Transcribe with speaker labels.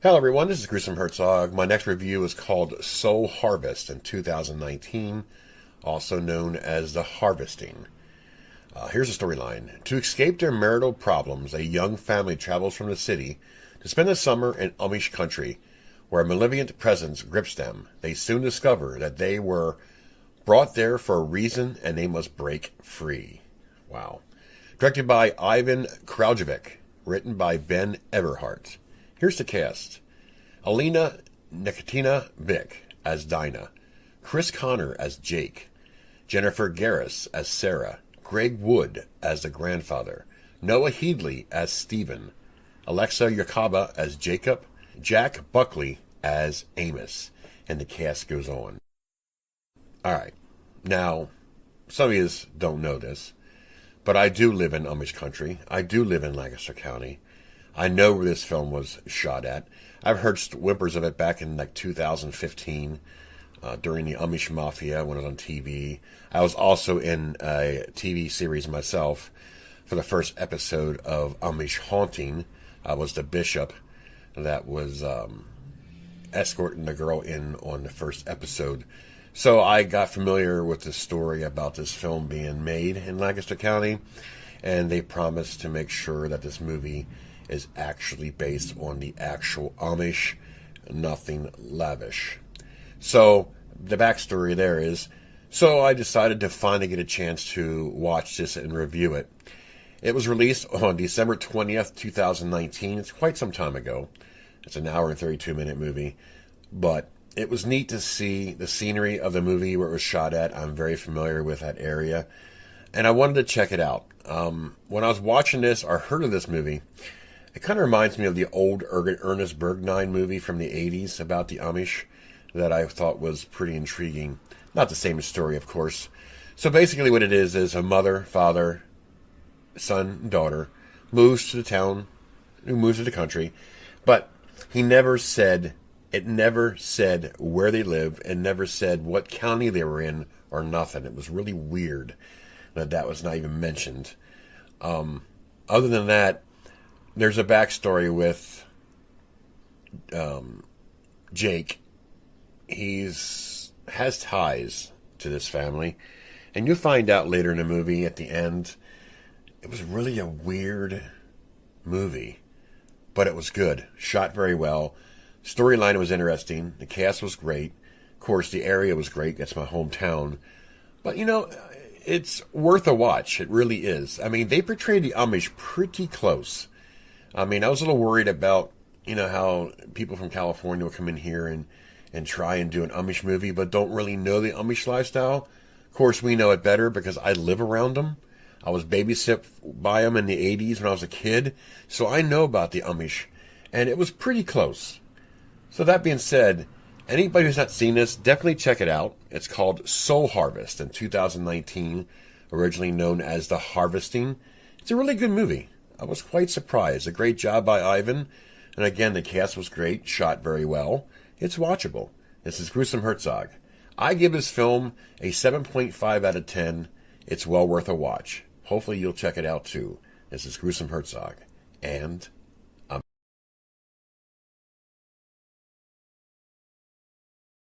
Speaker 1: Hello everyone, this is Gruesome Herzog. My next review is called Soul Harvest in 2019, also known as The Harvesting. Here's the storyline. To escape their marital problems, a young family travels from the city to spend the summer in Amish Country, where a malevolent presence grips them. They soon discover that they were brought there for a reason and they must break free. Wow. Directed by Ivan Kraljevic, written by Ben Everhart. Here's the cast. Alina Nikitina Vick as Dinah, Chris Connor as Jake, Jennifer Garris as Sarah, Greg Wood as the grandfather, Noah Headley as Stephen, Alexa Yakaba as Jacob, Jack Buckley as Amos, and the cast goes on. Alright, now, some of you don't know this, but I do live in Amish Country. I do live in Lancaster County. I know where this film was shot at. I've heard whimpers of it back in like 2015 during the Amish Mafia when it was on TV. I was also in a TV series myself for the first episode of Amish Haunting. I was the bishop that was escorting the girl in on the first episode. So I got familiar with the story about this film being made in Lancaster County, and they promised to make sure that this movie is actually based on the actual Amish, nothing lavish. So the backstory there is, so I decided to finally get a chance to watch this and review it. It was released on December 20th, 2019. It's quite some time ago. It's an hour and 32-minute movie. But it was neat to see the scenery of the movie where it was shot at. I'm very familiar with that area. And I wanted to check it out. When I was watching this or heard of this movie, it kind of reminds me of the old Ernest Borgnine movie from the 80s about the Amish that I thought was pretty intriguing. Not the same story, of course. So basically what it is a mother, father, son, and daughter moves to the town, who moves to the country, but it never said where they live, and never said what county they were in or nothing. It was really weird that was not even mentioned. Other than that, there's a backstory with Jake. Has ties to this family, and you'll find out later in the movie at the end. It was really a weird movie, but it was good. Shot very well. Storyline was interesting. The cast was great. Of course, the area was great. That's my hometown. But, it's worth a watch. It really is. I mean, they portrayed the Amish pretty close. I mean, I was a little worried about, how people from California will come in here and try and do an Amish movie, but don't really know the Amish lifestyle. Of course, we know it better because I live around them. I was babysit by them in the 80s when I was a kid, so I know about the Amish, and it was pretty close. So that being said, anybody who's not seen this, definitely check it out. It's called Soul Harvest in 2019, originally known as The Harvesting. It's a really good movie. I was quite surprised. A great job by Ivan. And again, the cast was great, shot very well. It's watchable. This is Gruesome Herzog. I give this film a 7.5 out of 10. It's well worth a watch. Hopefully you'll check it out too. This is Gruesome Herzog. And